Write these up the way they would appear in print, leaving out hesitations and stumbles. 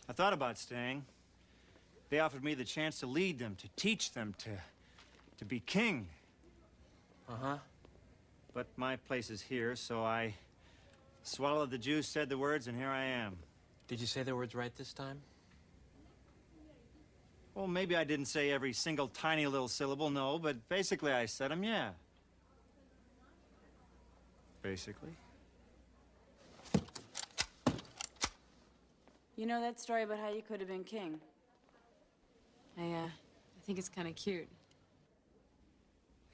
I thought about staying. They offered me the chance to lead them, to teach them, to be king. Uh-huh. But my place is here, so I swallowed the juice, said the words, and here I am. Did you say the words right this time? Well, maybe I didn't say every single tiny little syllable, no, but basically I said them, yeah. Basically. You know that story about how you could have been king? I think it's kind of cute.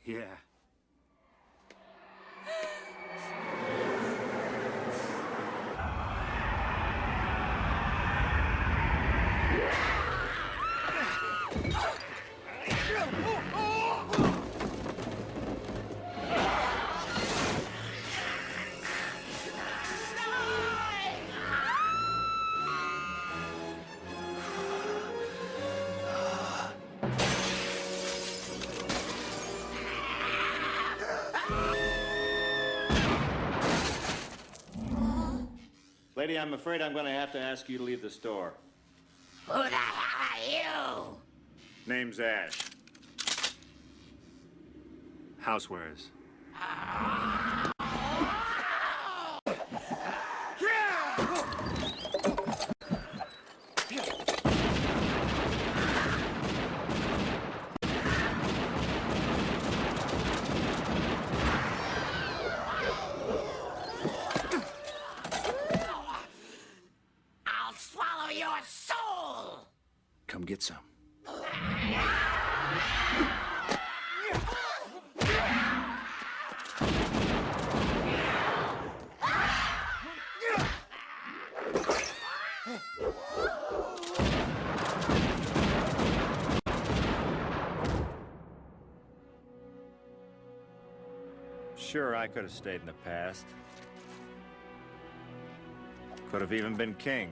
Yeah. Lady, I'm afraid I'm going to have to ask you to leave the store. Who the hell are you? Name's Ash. Housewares. I'll swallow your soul! Come get some. Sure, I could have stayed in the past. Could have even been king.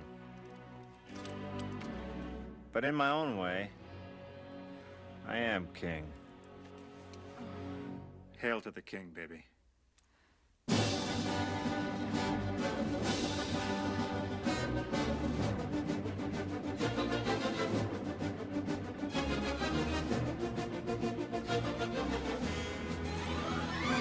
But in my own way, I am king. Hail to the king, baby.